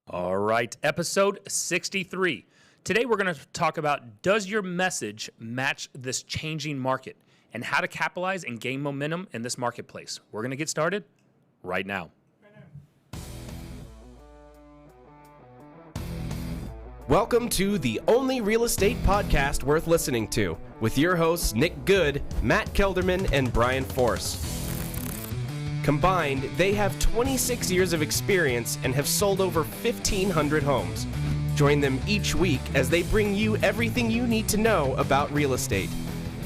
All right, episode 63. Today we're going to talk about, does your message match this changing market and how to capitalize and gain momentum in this marketplace. We're going to get started right now. Welcome to the only real estate podcast worth listening to with your hosts Nick Good, Matt Kelderman, and Brian Force. Combined, they have 26 years of experience and have sold over 1,500 homes. Join them each week as they bring you everything you need to know about real estate.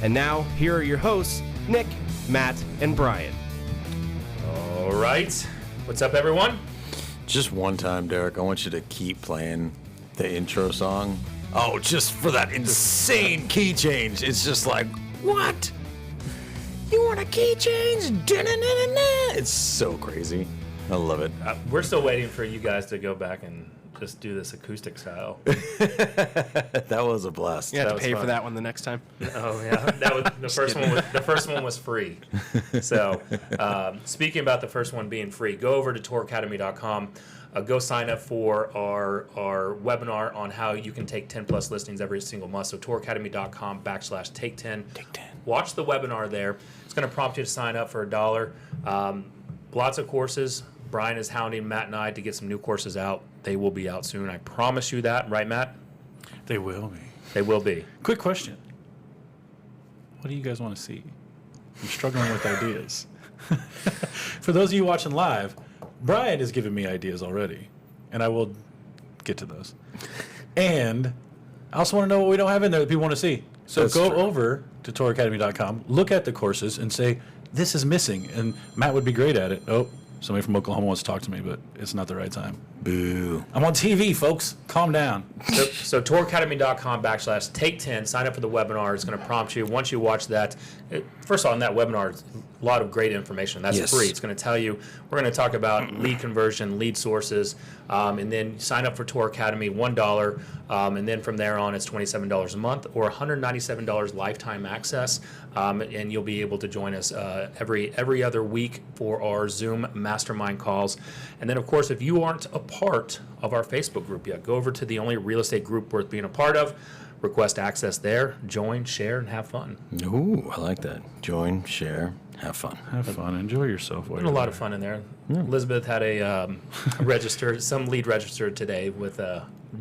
And now, here are your hosts, Nick, Matt, and Brian. All right. What's up, everyone? Just one time, Derek, I want you to keep playing the intro song. Oh, just for that insane key change. It's just like, what? You want a key change? Da-na-na-na-na. It's so crazy. I love it. We're still waiting for you guys to go back and just do this acoustic style. That was a blast. You have That to was pay fun. for that one the next time. Oh yeah, that was the first one. The first one was free. So, speaking about the first one being free, go over to touracademy.com. Go sign up for our webinar on how you can take 10 plus listings every single month. So touracademy.com/take 10. Take 10. Watch the webinar there. It's going to prompt you to sign up for $1. Lots of courses. Brian is hounding Matt and I to get some new courses out. They will be out soon. I promise you that. Right, Matt? They will be. They will be. Quick question. What do you guys want to see? I'm struggling with ideas. For those of you watching live, Brian has given me ideas already, and I will get to those. And I also want to know what we don't have in there that people want to see. So That's go true. over to touracademy.com, look at the courses, and say, this is missing. And Matt would be great at it. Oh, somebody from Oklahoma wants to talk to me, but it's not the right time. Boo. I'm on TV, folks. Calm down. So touracademy.com/take 10. Sign up for the webinar. It's going to prompt you. Once you watch that, first of all, in that webinar, a lot of great information. That's Yes. free. It's going to tell you, we're going to talk about lead conversion, lead sources, and then sign up for Tour Academy, $1. And then from there on, it's $27 a month or $197 lifetime access. And you'll be able to join us every other week for our Zoom mastermind calls. And then, of course, if you aren't a part of our Facebook group yet, go over to the only real estate group worth being a part of, request access there, join, share, and have fun. Ooh, I like that. Join, share, have fun. Have fun. Enjoy yourself. Been a lot of fun in there. Elizabeth had a some lead registered today with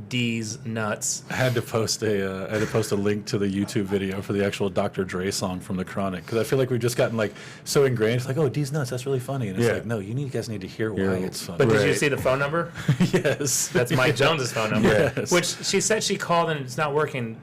D's nuts. I had to post a link to the YouTube video for the actual Dr. Dre song from The Chronic, because I feel like we've just gotten like so ingrained. It's like, oh, D's nuts, that's really funny, and it's Yeah. like, no, you guys need to hear why it's funny. But did you Right. see the phone number? Yes, That's Mike Jones's phone number. Yes. Which she said she called and it's not working.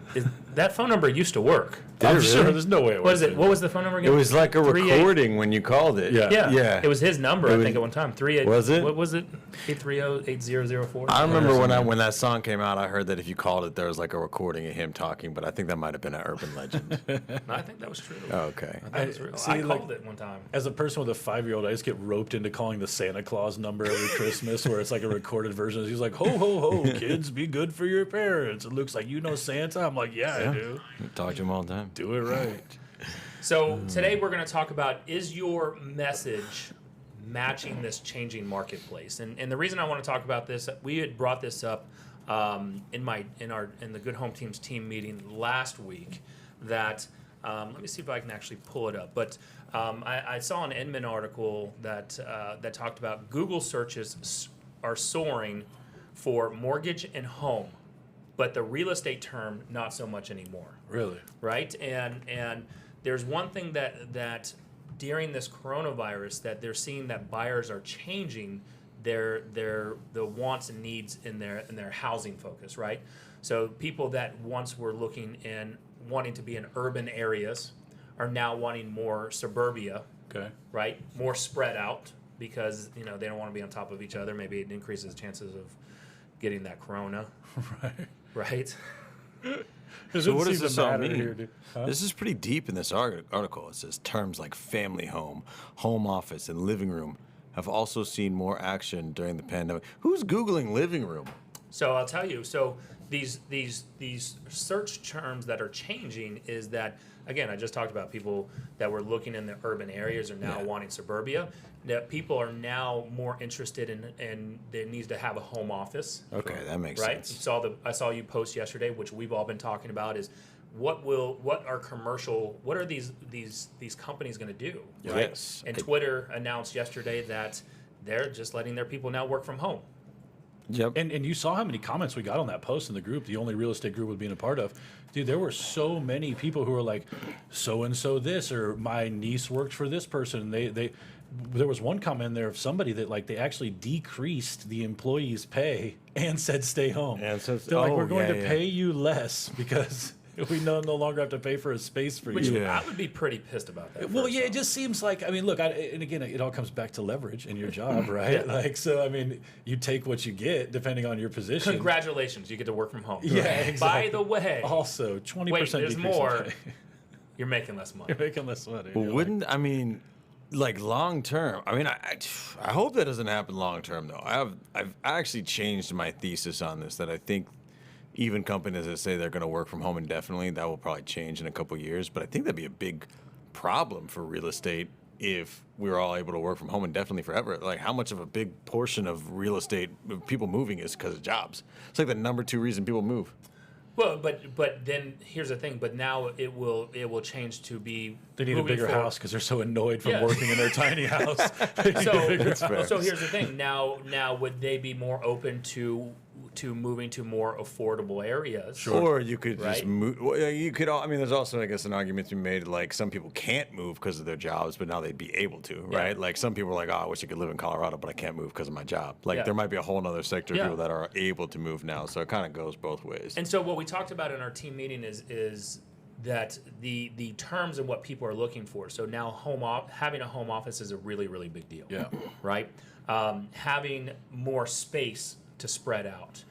That phone number used to work. I'm it sure really? there's no way. What is it? What was the phone number It again? was like a 38 recording when you called it. Yeah. Yeah. Yeah. It was his number, It I was- think, at one time. 38. Was it? What was it? 830-8004. I remember when that song came out, I heard that if you called it, there was like a recording of him talking, but I think that might have been an urban legend. I think that was true. Oh, okay. I think it was real. See, I like- called it one time. As a person with a 5-year-old, I just get roped into calling the Santa Claus number every Christmas, where it's like a recorded version. He's like, ho, ho, ho, kids, be good for your parents. It looks like you know Santa. I'm like, yeah, I do. Talk to him all the time. Do it right. So today we're going to talk about, is your message matching this changing marketplace? And the reason I want to talk about this, we had brought this up in the Good Home Teams team meeting last week. That let me see if I can actually pull it up. But I saw an Inman article that talked about Google searches are soaring for mortgage and home, but the real estate term not so much anymore. Really? Right? And there's one thing that during this coronavirus that they're seeing that buyers are changing the wants and needs in their housing focus, right? So people that once were looking and wanting to be in urban areas are now wanting more suburbia, Okay. right? More spread out because they don't want to be on top of each other. Maybe it increases chances of getting that corona, Right. right? So what does this all mean? Here, dude. Huh? This is pretty deep in this article. It says terms like family home, home office, and living room have also seen more action during the pandemic. Who's Googling living room? So I'll tell you. So these search terms that are changing is that again, I just talked about people that were looking in the urban areas are now wanting suburbia. That people are now more interested in there needs to have a home office. Okay, that makes right. sense. I saw you post yesterday, which we've all been talking about, is what are these companies going to do? Right? Yes. And Twitter announced yesterday that they're just letting their people now work from home. Yep. And you saw how many comments we got on that post in the group, the only real estate group we're being a part of. Dude, there were so many people who were like, so-and-so this, or my niece worked for this person. There was one comment there of somebody that like they actually decreased the employee's pay and said stay home. And so they're like, we're going to pay you less because we no longer have to pay for a space for Which you. I would be pretty pissed about that. Well, yeah, it just seems like, I mean, look, and again, it all comes back to leverage in your job, right? Yeah. Like, so, I mean, you take what you get depending on your position. Congratulations, you get to work from home. Yeah, exactly. By the way, Also, 20% wait, there's decrease in more. pay. You're making less money. You're making less money. But You're wouldn't I mean, like long term? I mean, I hope that doesn't happen long term though. I've actually changed my thesis on this that I think even companies that say they're going to work from home indefinitely, that will probably change in a couple of years. But I think that'd be a big problem for real estate if we were all able to work from home indefinitely forever. Like, how much of a big portion of real estate of people moving is because of jobs? It's like the number 2 reason people move. Well, but then here's the thing. But now it will change to be. They need a moving bigger forward. house because they're so annoyed from Yeah. working in their tiny house. They need a bigger So house. here's the thing. Now would they be more open to moving to more affordable areas? Or you could Right? just move. Well, yeah, you could. I mean, there's also, I guess, an argument to be made. Like, some people can't move because of their jobs, but now they'd be able to, right? Yeah. Like, some people are like, "Oh, I wish I could live in Colorado, but I can't move because of my job." Like, Yeah. there might be a whole other sector of Yeah. people that are able to move now. So it kind of goes both ways. And so what we talked about in our team meeting is that the terms and what people are looking for. So now having a home office is a really, really big deal. Yeah. Right. Having more space to spread out,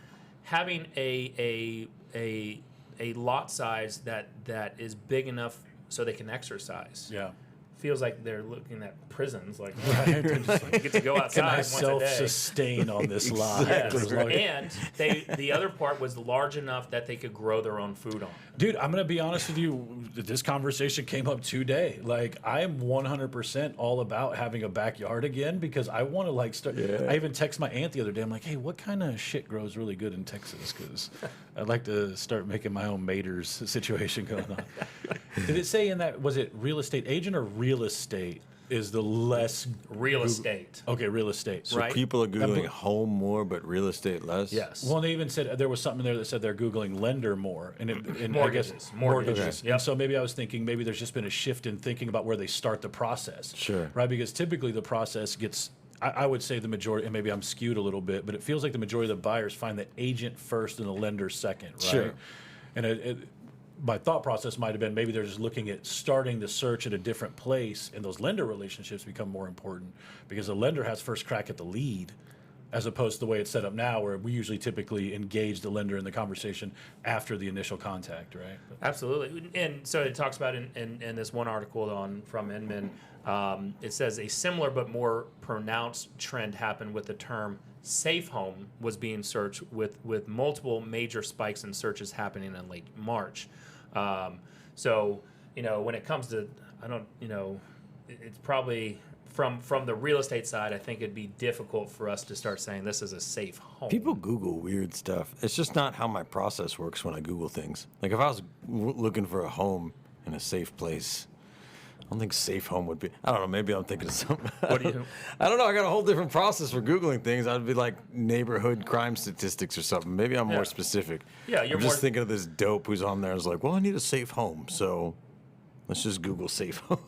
having a lot size that is big enough so they can exercise. Yeah. Feels like they're looking at prisons. Like, Right. you get to go outside Can I once a day. self-sustain on this lot? Yes. For as long And the other part was large enough that they could grow their own food on. Dude, I'm going to be honest with you. This conversation came up today. Like, I am 100% all about having a backyard again because I want to, like, start. Yeah. I even text my aunt the other day. I'm like, hey, what kind of shit grows really good in Texas? Because I'd like to start making my own Maters situation going on. Did it say in that, was it real estate agent or real estate is the less. Real estate. Okay, real estate. So right? people are Googling home more, but real estate less? Yes. Well, they even said there was something there that said they're Googling lender more. And Mortgages. I guess Mortgages. mortgages. Yep. And so maybe I was thinking maybe there's just been a shift in thinking about where they start the process. Sure. Right? Because typically the process gets, I would say the majority, and maybe I'm skewed a little bit, but it feels like the majority of the buyers find the agent first and the lender second, right? Sure. And my thought process might have been maybe they're just looking at starting the search at a different place, and those lender relationships become more important because the lender has first crack at the lead, as opposed to the way it's set up now, where we usually typically engage the lender in the conversation after the initial contact, right? Absolutely. And so it talks about in this one article from Inman, it says a similar but more pronounced trend happened with the term safe home was being searched with multiple major spikes in searches happening in late March. So, when it comes to, it's probably from the real estate side, I think it'd be difficult for us to start saying this is a safe home. People Google weird stuff. It's just not how my process works when I Google things. Like, if I was looking for a home in a safe place, I don't think safe home would be. I don't know. Maybe I'm thinking of something. What do you? I don't know. I got a whole different process for Googling things. I'd be like neighborhood crime statistics or something. Maybe I'm Yeah. more specific. Yeah, you're I'm just more- thinking of this dope who's on there. Is like, well, I need a safe home, so let's just Google safe home.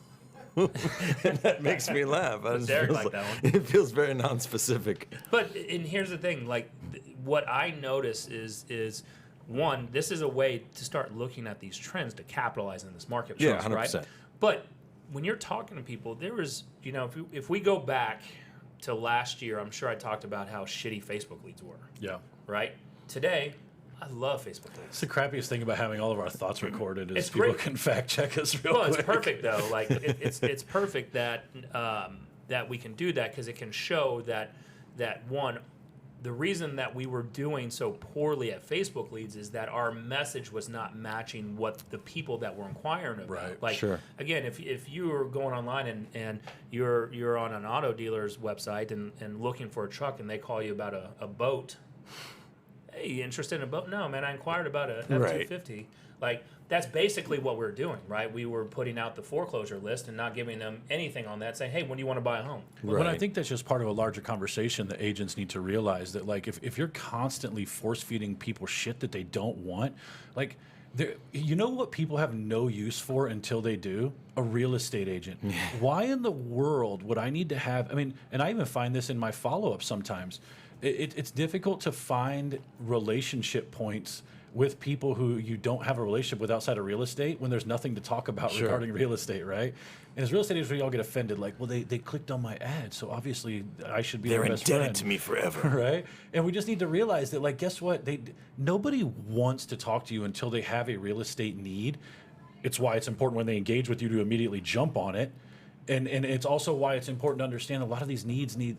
And that makes me laugh. I just Derek feels liked that one. It feels very non-specific. But and here's the thing, like what I notice is one, this is a way to start looking at these trends to capitalize in this marketplace, Yeah, 100%. right? But when you're talking to people, there was, if we go back to last year, I'm sure I talked about how shitty Facebook leads were, Yeah. right? Today, I love Facebook leads. It's the crappiest thing about having all of our thoughts recorded is It's people great. can fact check us real Well, quick. it's perfect though. Like it's perfect that that we can do that because it can show that one, the reason that we were doing so poorly at Facebook leads is that our message was not matching what the people that were inquiring about. Right. Like, Sure. again, if you are going online and you're on an auto dealer's website and looking for a truck and they call you about a boat, hey, you interested in a boat? No, man, I inquired about a F-250. Like, that's basically what we're doing, right? We were putting out the foreclosure list and not giving them anything on that, saying, hey, when do you want to buy a home? When I think that's just part of a larger conversation that agents need to realize that, like, if you're constantly force feeding people shit that they don't want, like, you know what people have no use for until they do? A real estate agent. Why in the world would I need to have, I mean, and I even find this in my follow-up sometimes. It's difficult to find relationship points with people who you don't have a relationship with outside of real estate when there's nothing to talk about regarding real estate, right? And as real estate agents, we all get offended, like, well, they clicked on my ad, so obviously I should be their best friend. They're indebted to me forever. Right? And we just need to realize that, like, guess what? Nobody wants to talk to you until they have a real estate need. It's why it's important when they engage with you to immediately jump on it. And it's also why it's important to understand a lot of these leads need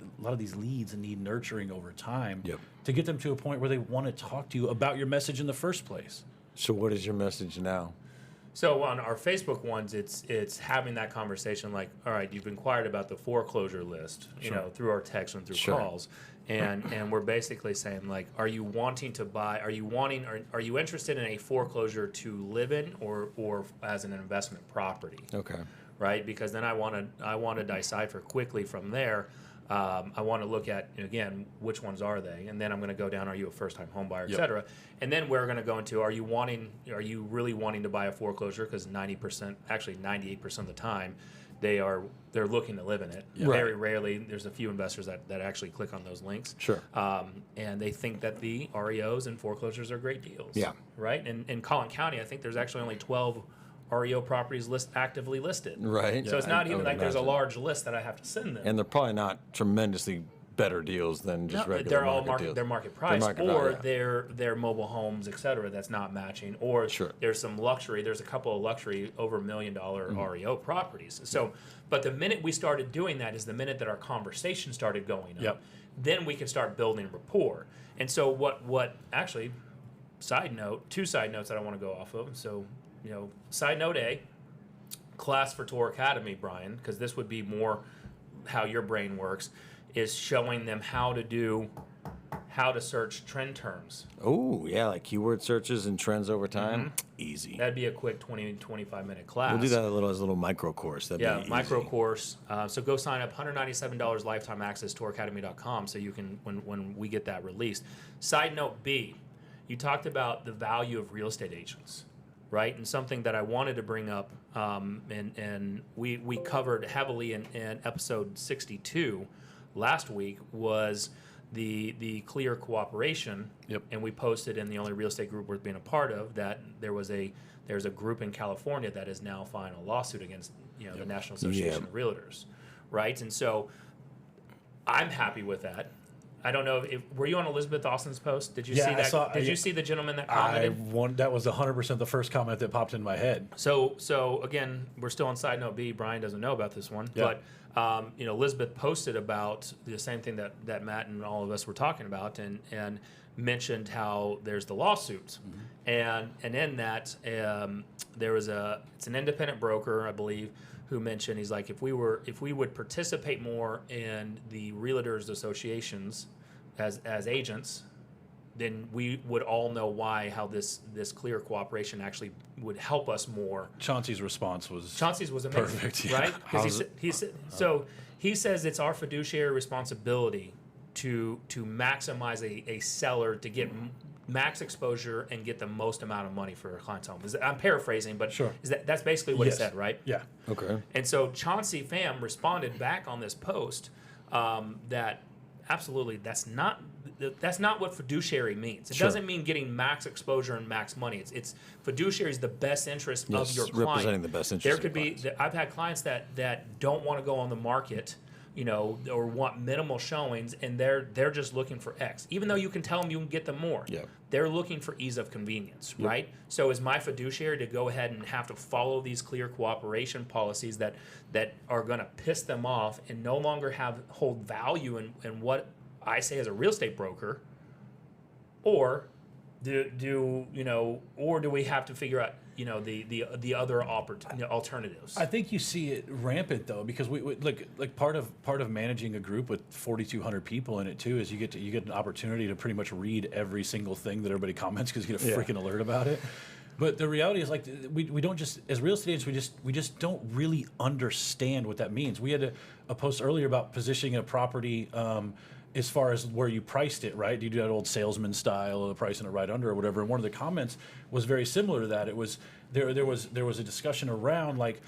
nurturing over time to get them to a point where they want to talk to you about your message in the first place. So what is your message now? So on our Facebook ones, it's having that conversation like, all right, you've inquired about the foreclosure list, you know, through our text and through calls, and we're basically saying, like, are you wanting to buy? Are you interested in a foreclosure to live in or as an investment property? Okay. Right, because then I want to decipher quickly from there. I want to look at, again, which ones are they, and then I'm going to go down, are you a first-time home buyer, et cetera, and then we're going to go into, are you really wanting to buy a foreclosure? Because 98% of the time, they're looking to live in it. Yeah. Very rarely, there's a few investors that actually click on those links. Sure. And they think that the REOs and foreclosures are great deals. Yeah. Right. And in Collin County, I think there's actually only 12 REO properties actively listed. Right. So it's I not even would like there's a imagine. large list that I have to send them. And they're probably not tremendously better deals than just regular they're all market deals. they're market price, market or value, they're mobile homes, et cetera, that's not matching, or there's some luxury. There's a couple of luxury over $1 million REO properties. So, but the minute we started doing that is the minute that our conversation started going up. Then we can start building rapport. And so what actually, two side notes that I want to go off of. So, side note A, class for Tour Academy, Brian, because this would be more how your brain works, is showing them how to search trend terms. Oh, yeah, like keyword searches and trends over time. Easy. That'd be a quick 20-25 minute class. We'll do that as a little micro course. That'd be easy. Micro course. So go sign up, $197 lifetime access, touracademy.com, so you can, when we get that released. Side note B, you talked about the value of real estate agents, right? And something that I wanted to bring up, and we covered heavily in episode 62 last week, was the clear cooperation. And we posted in the only real estate group worth being a part of that there's a group in California that is now filing a lawsuit against the National Association of Realtors, right? And so I'm happy with that. I don't know were you on Elizabeth Austin's post? Did you see that? Did you see the gentleman that commented? That was 100% the first comment that popped in my head. So again, we're still on side note B. Brian doesn't know about this one, but Elizabeth posted about the same thing that Matt and all of us were talking about, and mentioned how there's the lawsuits, and in that there was it's an independent broker, I believe, who mentioned, he's like, if we would participate more in the realtors associations as agents, then we would all know how this clear cooperation actually would help us more. Chauncey's response was amazing, perfect, right? Because he says it's our fiduciary responsibility to maximize a seller to get max exposure and get the most amount of money for a client's home. I'm paraphrasing, but that's basically what he said, right? Yeah. Okay. And so Chauncey Pham responded back on this post that absolutely that's not what fiduciary means. It doesn't mean getting max exposure and max money. It's fiduciary is the best interest of your client. Representing the best interest. There could be. I've had clients that don't want to go on the market, or want minimal showings, and they're just looking for X. Even though you can tell them you can get them more, they're looking for ease of convenience, right? So is my fiduciary to go ahead and have to follow these clear cooperation policies that are going to piss them off and no longer hold value in what I say as a real estate broker, or do we have to figure out the other alternatives? I think you see it rampant though, because we like part of managing a group with 4,200 people in it too is you get an opportunity to pretty much read every single thing that everybody comments because you get a freaking alert about it. But the reality is, like, we don't just, as real estate agents, we just don't really understand what that means. We had a post earlier about positioning a property as far as where you priced it, right? Do you do that old salesman style of pricing it right under or whatever? And one of the comments was very similar to that. It was there was a discussion around like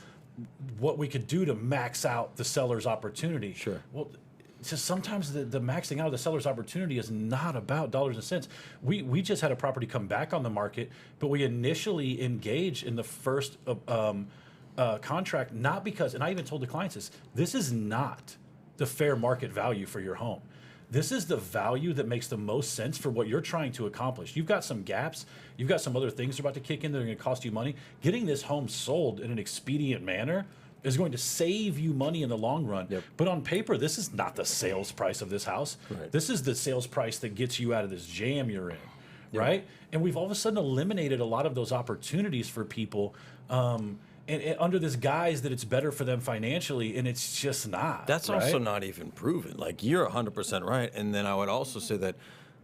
what we could do to max out the seller's opportunity. Sure. Well, just sometimes the maxing out of the seller's opportunity is not about dollars and cents. We just had a property come back on the market, but we initially engaged in the first contract, not because, and I even told the clients this is not the fair market value for your home. This is the value that makes the most sense for what you're trying to accomplish. You've got some gaps. You've got some other things that are about to kick in that are going to cost you money. Getting this home sold in an expedient manner is going to save you money in the long run. Yep. But on paper, this is not the sales price of this house. Right. This is the sales price that gets you out of this jam you're in, right? And we've all of a sudden eliminated a lot of those opportunities for people and under this guise that it's better for them financially, and it's just not. That's right? also not even proven. Like, you're 100% right. And then I would also say that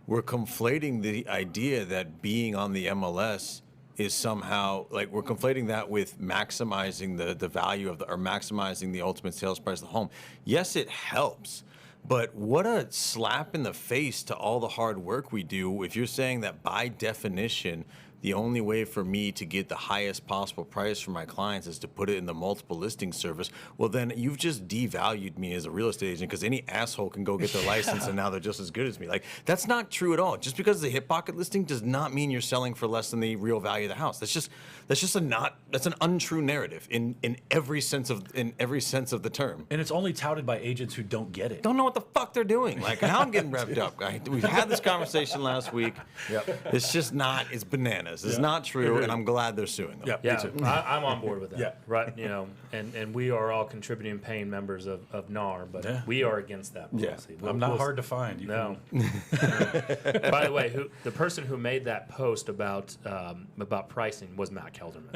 we're conflating the idea that being on the MLS is somehow, like, we're conflating that with maximizing the value of or maximizing the ultimate sales price of the home. Yes, it helps. But what a slap in the face to all the hard work we do if you're saying that by definition, the only way for me to get the highest possible price for my clients is to put it in the multiple listing service. Well, then you've just devalued me as a real estate agent because any asshole can go get their license and now they're just as good as me. Like, that's not true at all. Just because it's a hip pocket listing does not mean you're selling for less than the real value of the house. That's an untrue narrative in every sense of the term. And it's only touted by agents who don't get it. Don't know what the fuck they're doing. Like, now I'm getting revved up. We've had this conversation last week. Yep. It's just not. It's bananas. It's not true, and I'm glad they're suing them. Yep. Yeah, Me too. I'm on board with that. Yeah. Right. And we are all contributing paying members of NAR, but Yeah. we are against that Yeah. policy. I'm not hard to find. You No. By the way, the person who made that post about pricing was Matt Kelderman.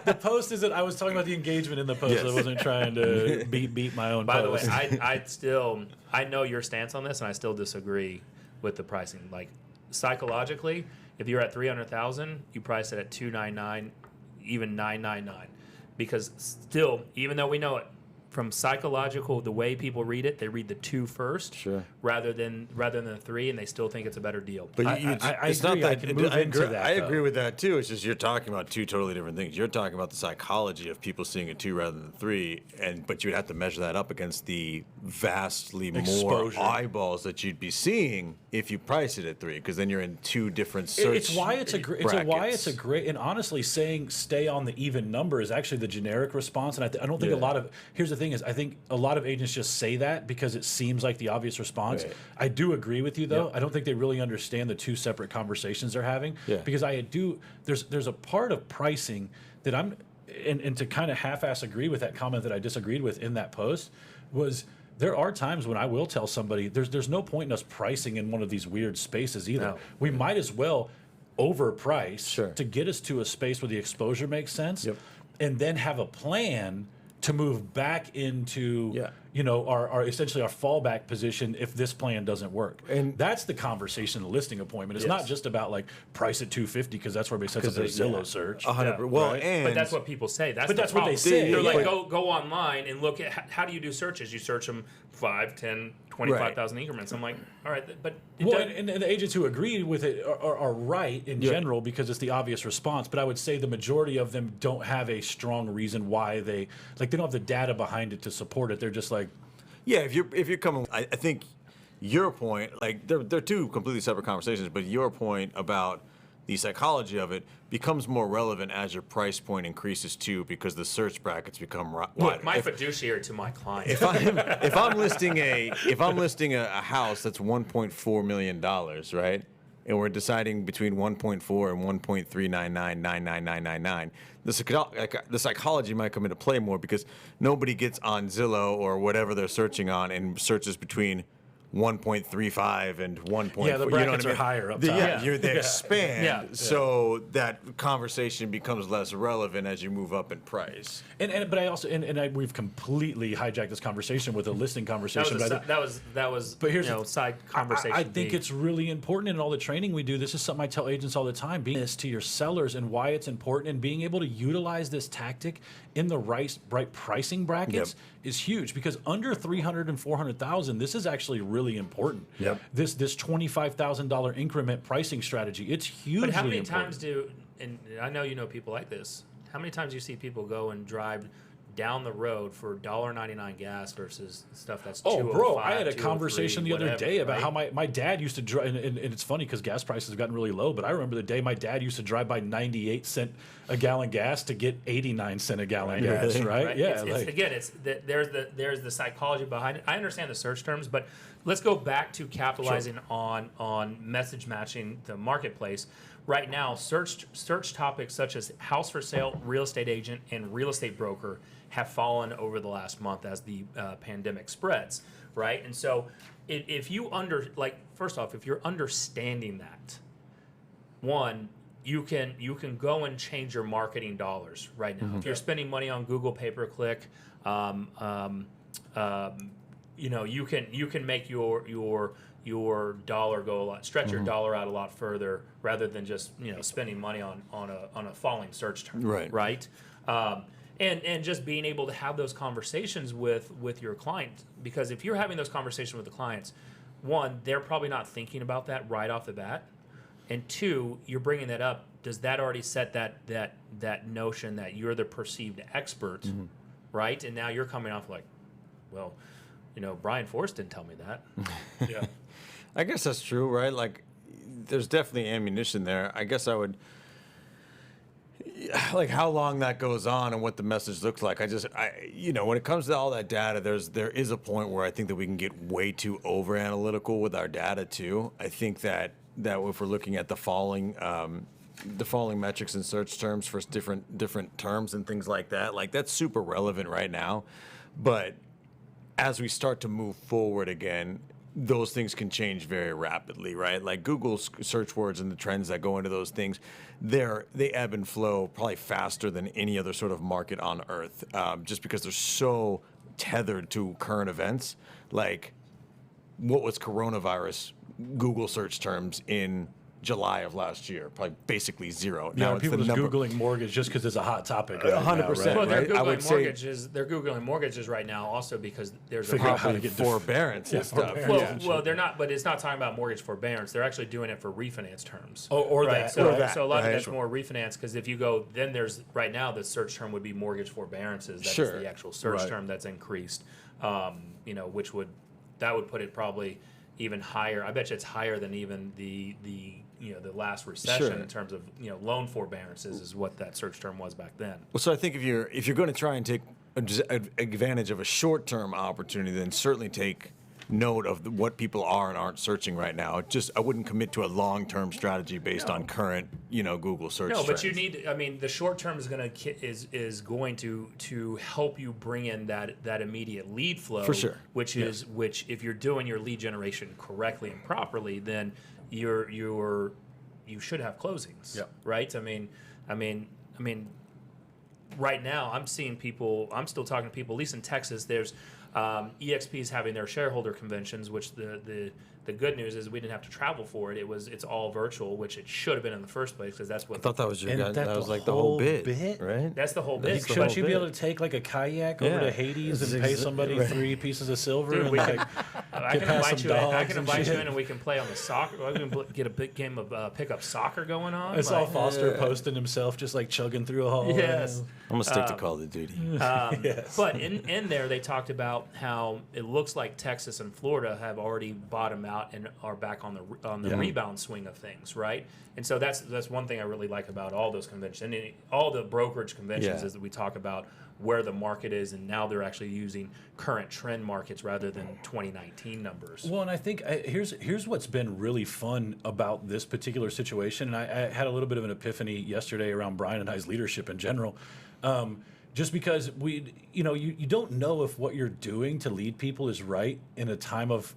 The post is that I was talking about the engagement in the post. Yes. I wasn't trying to beat my own By the post. way, I know your stance on this, and I still disagree with the pricing. Like, psychologically, if you're at 300,000, you price it at 299, even 999, because still, even though we know it from psychological, the way people read it, they read the 2 first, Sure. rather than the 3, and they still think it's a better deal. But I it's agree. not I that can move into that, I though. agree with that too. It's just you're talking about 2 totally different things. You're talking about the psychology of people seeing a 2 rather than 3, but you'd have to measure that up against the vastly Exposure. more eyeballs that you'd be seeing if you price it at 3, because then you're in 2 different search. It's why it's a great. It's a great. And honestly, saying stay on the even number is actually the generic response. And I don't think a lot of. Here's the thing: is I think a lot of agents just say that because it seems like the obvious response. Right. I do agree with you, though. Yep. I don't think they really understand the 2 separate conversations they're having. Yeah. Because I do. There's a part of pricing that I'm, and to kind of half-ass agree with that comment that I disagreed with in that post was. There are times when I will tell somebody there's no point in us pricing in one of these weird spaces either. No. We might as well overprice Sure. to get us to a space where the exposure makes sense, Yep. and then have a plan to move back into Yeah. our essentially our fallback position if this plan doesn't work. And- that's the conversation, the listing appointment. It's not just about like price at 250 because that's where everybody sets up their Zillow search. 100. Well, right. and But that's what people say. That's But the that's what they problem. say. They're like, But- go online and look at how do you do searches? You search them 5, 10, 25,000 increments. I'm like, all right, but it Well, doesn't- and the agents who agree with it are right in general because it's the obvious response. But I would say the majority of them don't have a strong reason why they don't have the data behind it to support it. They're just like, yeah, if you're coming, I think your point, like they're 2 completely separate conversations, but your point about the psychology of it becomes more relevant as your price point increases too, because the search brackets become wider. look, my fiduciary to my client. If I'm listing a house that's $1.4 million, right? And we're deciding between 1.4 and 1.3999999, the psychology might come into play more because nobody gets on Zillow or whatever they're searching on and searches between 1.35 and 1.4. Yeah, the you know what brackets I are mean? higher up The- top. Yeah, Yeah. they expand, Yeah. so that conversation becomes less relevant as you move up in price. But I also we've completely hijacked this conversation with a listing conversation. but I think- that was But here's side conversation. I think it's really important in all the training we do. This is something I tell agents all the time. Being this to your sellers and why it's important, and being able to utilize this tactic in the right pricing brackets is huge, because under 300 and 400,000, this is actually really important. Yep. This $25,000 increment pricing strategy, it's hugely But how many important. times and I know you know people like this, how many times do you see people go and drive down the road for $1.99 gas versus stuff that's Oh, bro, I had a 203, conversation the other day about right? how my dad used to drive, and it's funny because gas prices have gotten really low, but I remember the day my dad used to drive by 98 cent a gallon gas to get 89 cent a gallon gas, Really? right? Yeah, There's the psychology behind it. I understand the search terms, but let's go back to capitalizing on message matching the marketplace. Right now, search topics such as house for sale, real estate agent, and real estate broker have fallen over the last month as the pandemic spreads, right? And so, if you first off, if you're understanding that, one, you can go and change your marketing dollars right now. If you're spending money on Google pay per click, you can make your dollar go a lot, stretch your dollar out a lot further, rather than just spending money on a falling search term, right? And just being able to have those conversations with your client, because if you're having those conversations with the clients, one, they're probably not thinking about that right off the bat, and two, you're bringing that up. Does that already set that notion that you're the perceived expert, right? And now you're coming off like, well, Brian Forrest didn't tell me that. yeah. I guess that's true, right? Like, there's definitely ammunition there. I guess I would, like, how long that goes on and what the message looks like. When it comes to all that data, there is a point where I think that we can get way too over analytical with our data too. I think that if we're looking at the falling metrics and search terms for different terms and things like that, like, that's super relevant right now. But as we start to move forward again, those things can change very rapidly, right? Like, Google's search words and the trends that go into those things, they ebb and flow probably faster than any other sort of market on earth, just because they're so tethered to current events. Like, what was coronavirus Google search terms in July of last year? Probably basically zero. Now it's people the just number. Googling mortgage just because it's a hot topic. Right 100%. Now, Well, right? they're I googling would say- mortgages. They're googling mortgages right now, also because there's Figure out how Probably to get forbearance and stuff. forbearance. well, they're not, but it's not talking about mortgage forbearance. They're actually doing it for refinance terms. Or right. that. So, Or that, so a lot right. of that's more refinance, because if you go, then there's right now the search term would be mortgage forbearances. That's Sure. the actual search Right. term that's increased. Which would put it probably even higher. I bet you it's higher than even the last recession Sure. in terms of loan forbearances is what that search term was back then. Well, so I think if you're going to try and take advantage of a short-term opportunity, then certainly take note of what people are and aren't searching right now. I wouldn't commit to a long-term strategy based on current, Google search. No, but trends. you need. I mean, the short term is going to help you bring in that immediate lead flow For sure. Which if you're doing your lead generation correctly and properly, then you should have closings. Yep. Right. I mean. Right now, I'm seeing people. I'm still talking to people. At least in Texas, there's EXP's having their shareholder conventions, which the good news is we didn't have to travel for it. It's all virtual, which it should have been in the first place, because that's what I thought that was your And guy. that That was the like the whole whole bit, bit? right? that's the whole bit. That's the Shouldn't whole you be bit. able to take like a kayak over Yeah. to Hades This and is pay somebody 3 pieces of silver? Dude, and we like, I get can past invite some you. I dogs can and invite you shit. in, and we can play on the soccer. We can get a big game of pickup soccer going on. I saw like- Foster posting himself just like chugging through a hall. Yes. I'm gonna stick to Call of Duty. Yes. But in there, they talked about how it looks like Texas and Florida have already bottomed out and are back on the rebound swing of things, right? And so that's one thing I really like about all those conventions, and all the brokerage conventions, Yeah. is that we talk about where the market is, and now they're actually using current trend markets rather than 2019 numbers. Well, and I think here's what's been really fun about this particular situation, and I had a little bit of an epiphany yesterday around Brian and I's leadership in general. Just because you don't know if what you're doing to lead people is right in a time of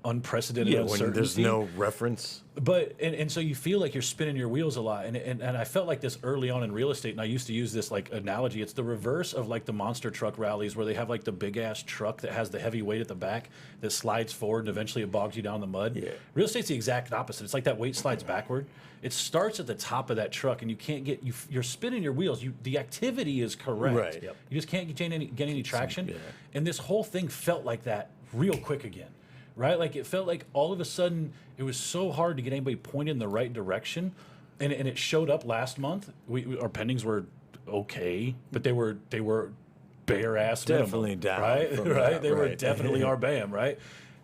unprecedented Yeah, uncertainty. when there's no reference. But and so you feel like you're spinning your wheels a lot, and I felt like this early on in real estate, and I used to use this like analogy. It's the reverse of like the monster truck rallies where they have like the big ass truck that has the heavy weight at the back that slides forward and eventually it bogs you down in the mud. Yeah. Real estate's the exact opposite. It's like that weight slides backward. It starts at the top of that truck, and you can't get you're spinning your wheels. The activity is correct. Right. Yep. You just can't get any traction. Yeah. And this whole thing felt like that real quick again. Right? Like it felt like all of a sudden it was so hard to get anybody pointed in the right direction. And it showed up last month. Our pendings were okay, but they were bare ass Definitely minimum, down right? from Right? that, They were right. definitely our BAM, right?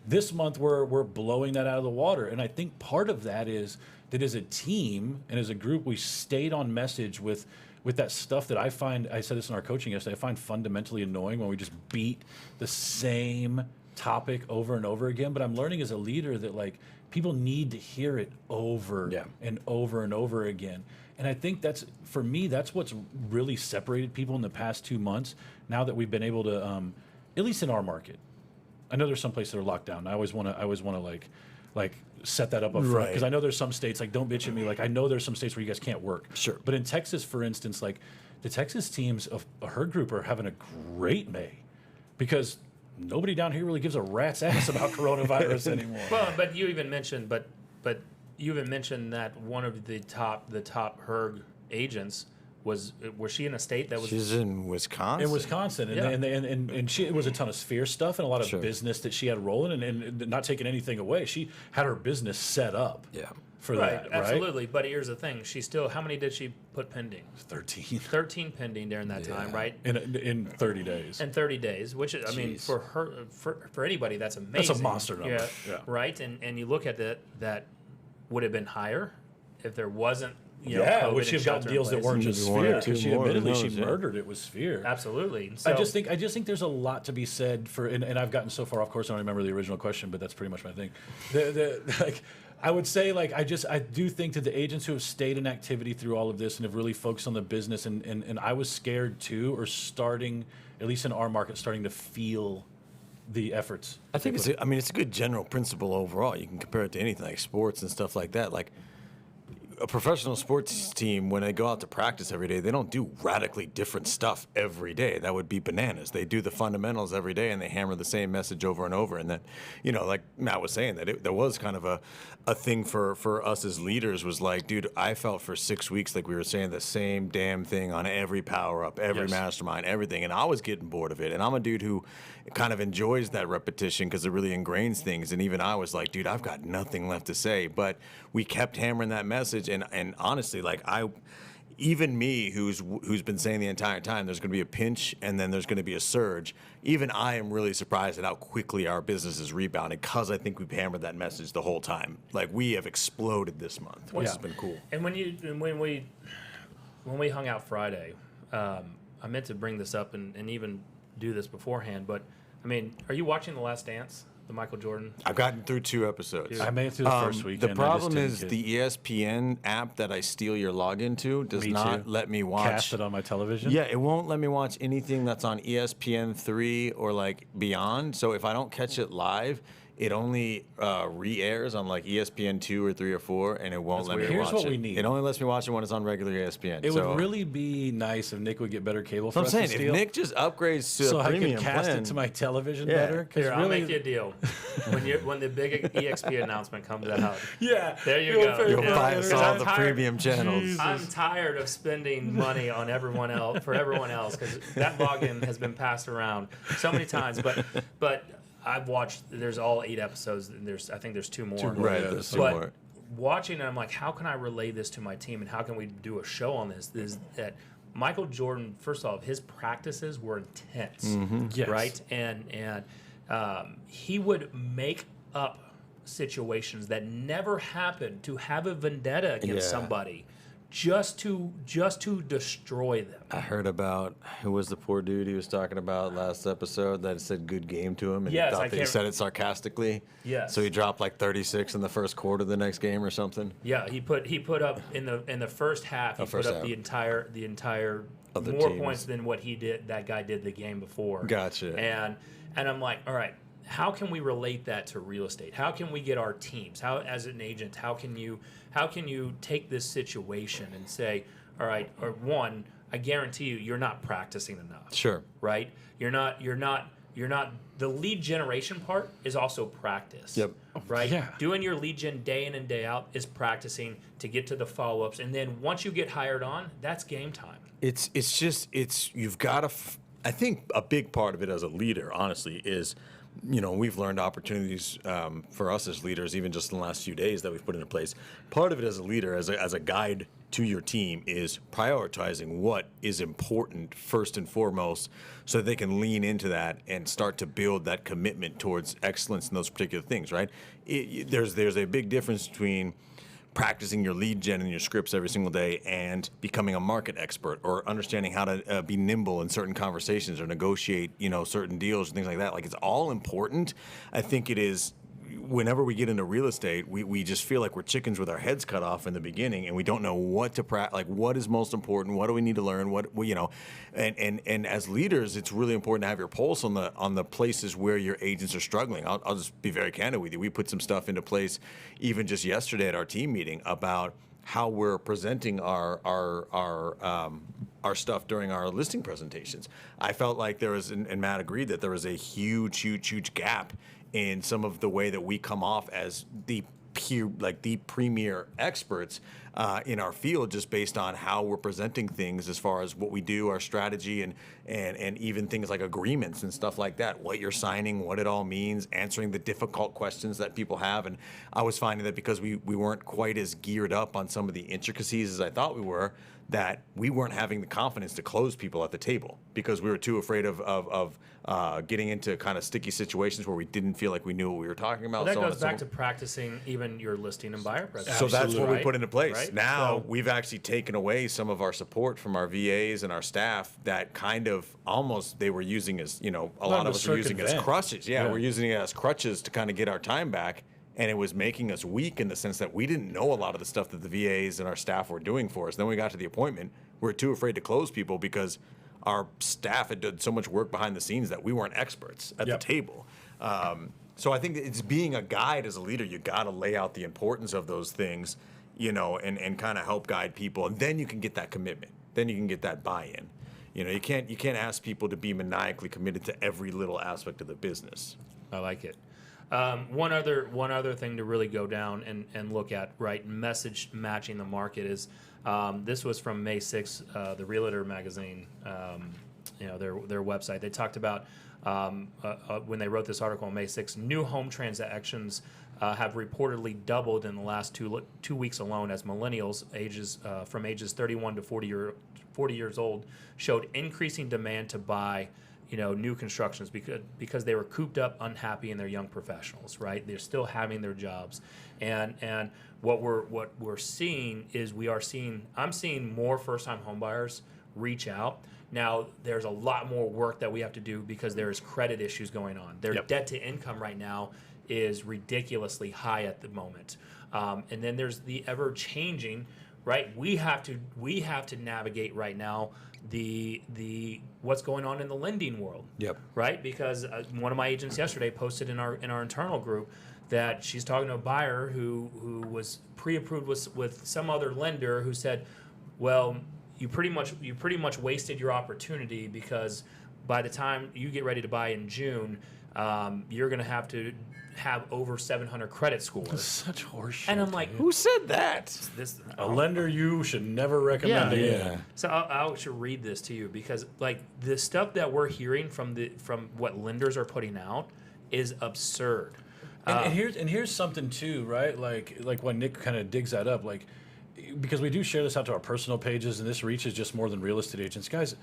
This month we're blowing that out of the water. And I think part of that is that as a team and as a group, we stayed on message with that stuff that I said this in our coaching yesterday, I find fundamentally annoying when we just beat the same topic over and over again. But I'm learning as a leader that like people need to hear it over and over and over again. And I think that's, for me, that's what's really separated people in the past 2 months. Now that we've been able to, at least in our market, I know there's some places that are locked down. I always want to like set that up front Right. because I know there's some states like don't bitch at me. Like I know there's some states where you guys can't work. Sure. But in Texas, for instance, like the Texas teams of her group are having a great May because nobody down here really gives a rat's ass about coronavirus anymore. Well, but you even mentioned, but you even mentioned that one of the top HERG agents was she in a state that was She's in Wisconsin. In Wisconsin, and, Yeah. and she, it was a ton of sphere stuff and a lot of Sure. business that she had rolling, and not taking anything away. She had her business set up Yeah. for right, that, right? absolutely. But here's the thing: she still, how many did she put pending? 13 13 pending during that time, right? in 30 days. And 30 days, which is, I mean, Jeez. for her, for anybody, that's amazing. That's a monster number. Yeah, Yeah. right. And you look at that would have been higher if there wasn't. Yeah, COVID would she and have gotten shelter in deals that place. weren't just Maybe one or Sphere? two Because she more, who admittedly knows, she yeah. murdered it with Sphere. Absolutely. So, I just think there's a lot to be said for, and I've gotten so far off course I don't remember the original question, but that's pretty much my thing. Like I would say, like I do think that the agents who have stayed in activity through all of this and have really focused on the business, and I was scared too, or starting, at least in our market, starting to feel the efforts. I think it's a good general principle overall. You can compare it to anything like sports and stuff like that. Like a professional sports team, when they go out to practice every day, they don't do radically different stuff every day. That would be bananas. They do the fundamentals every day, and they hammer the same message over and over. And that, like Matt was saying, that there was kind of a thing for us as leaders was like, dude, I felt for 6 weeks like we were saying the same damn thing on every power up, every Yes. mastermind, everything. And I was getting bored of it. And I'm a dude who kind of enjoys that repetition because it really ingrains things. And even I was like, dude, I've got nothing left to say. But we kept hammering that message. And honestly, like even me, who's been saying the entire time there's going to be a pinch and then there's going to be a surge, even I am really surprised at how quickly our business has rebounded because I think we've hammered that message the whole time. Like we have exploded this month, which has been cool. And when we hung out Friday, I meant to bring this up and even do this beforehand, but I mean, are you watching The Last Dance, the Michael Jordan? I've gotten through 2 episodes. I made it through the first weekend. The I just problem didn't is get- the ESPN app that I steal your login to does Me not too. let me watch. Cast it on my television. Yeah, it won't let me watch anything that's on ESPN3 or like beyond. So if I don't catch it live, it only re-airs on like ESPN2 or 3 or 4, and it won't let me Here's watch what it. we need. It only lets me watch it when it's on regular ESPN. It so, would really be nice if Nick would get better cable for I'm us saying to if steal, Nick just upgrades to so a I premium can cast plan, it to my television Yeah. better. 'cause Here, I'll really- make you a deal. When the big EXP announcement comes out, Yeah, there you go. you'll Yeah. buy us Because all I'm the tired- premium channels. I'm tired of spending money on everyone else because that login has been passed around so many times. But I've watched. There's all 8 episodes. And I think there's 2 more. Right, Yeah, there's so- two But more. watching it, I'm like, how can I relay this to my team, and how can we do a show on this? Is that Michael Jordan? First off, his practices were intense, Yes. right? And he would make up situations that never happened to have a vendetta against Yeah. somebody, just to destroy them. I heard about who was the poor dude he was talking about last episode that said good game to him and Yes, he I thought that he can't- said it sarcastically. Yes. So he dropped like 36 in the first quarter of the next game or something. Yeah, he put up in the first half. He put first up half. the entire Of the more teams. points than what he did. That guy did the game before. Gotcha. And I'm like, all right. how can we relate that to real estate? How can we get our teams? How, as an agent, how can you take this situation and say, all right, or one, I guarantee you, you're not practicing enough. Sure. Right? You're not. The lead generation part is also practice. Yep. Right? Yeah. Doing your lead gen day in and day out is practicing to get to the follow-ups. And then once you get hired on, that's game time. It's you've got to. I think a big part of it as a leader, honestly, is, we've learned opportunities for us as leaders, even just in the last few days that we've put into place. Part of it as a leader, as a guide to your team, is prioritizing what is important first and foremost, so that they can lean into that and start to build that commitment towards excellence in those particular things. Right? There's a big difference between practicing your lead gen and your scripts every single day and becoming a market expert, or understanding how to be nimble in certain conversations or negotiate, certain deals and things like that. Like, it's all important. I think it is. Whenever we get into real estate, we just feel like we're chickens with our heads cut off in the beginning, and we don't know what to like what is most important, what do we need to learn, and as leaders, it's really important to have your pulse on the places where your agents are struggling. I'll just be very candid with you. We put some stuff into place even just yesterday at our team meeting about how we're presenting our stuff during our listing presentations. I felt like there was, and Matt agreed, that there was a huge gap in some of the way that we come off as the premier experts in our field, just based on how we're presenting things as far as what we do, our strategy, and even things like agreements and stuff like that, what you're signing, what it all means, answering the difficult questions that people have. And I was finding that because we weren't quite as geared up on some of the intricacies as I thought we were, that we weren't having the confidence to close people at the table because we were too afraid of getting into kind of sticky situations where we didn't feel like we knew what we were talking about. Well, that goes back to practicing even your listing and buyer presentation. So that's what we right? put into place. Right? Now we've actually taken away some of our support from our VAs and our staff that kind of almost they were using as, a lot of us were using it as crutches. Yeah, we're using it as crutches to kind of get our time back. And it was making us weak in the sense that we didn't know a lot of the stuff that the VAs and our staff were doing for us. Then we got to the appointment, we were too afraid to close people because our staff had done so much work behind the scenes that we weren't experts at the table. So I think it's being a guide as a leader. You got to lay out the importance of those things, and kind of help guide people. And then you can get that commitment. Then you can get that buy-in. You can't ask people to be maniacally committed to every little aspect of the business. I like it. One other thing to really go down and look at, right? Message matching the market is this was from May 6th, the Realtor magazine, their website. They talked about when they wrote this article on May 6th, new home transactions have reportedly doubled in the last 2 weeks alone, as millennials from ages 31 to 40 years old showed increasing demand to buy new constructions because they were cooped up, unhappy, and they're young professionals, right? They're still having their jobs, and what we're seeing is I'm seeing more first-time home buyers reach out. Now there's a lot more work that we have to do because there's credit issues going on. Their debt to income right now is ridiculously high at the moment, and then there's the ever-changing. Right, we have to navigate right now the what's going on in the lending world. Yep. Right, because one of my agents yesterday posted in our internal group that she's talking to a buyer who was pre-approved with some other lender who said, well, you pretty much wasted your opportunity because by the time you get ready to buy in June, you're going to have over 700 credit scores. Such horseshit. And I'm like, Who said that? A lender you should never recommend again. So I should read this to you because like the stuff that we're hearing from what lenders are putting out is absurd. And here's something too, right? Like when Nick kind of digs that up, like because we do share this out to our personal pages, and this reaches just more than real estate agents, guys.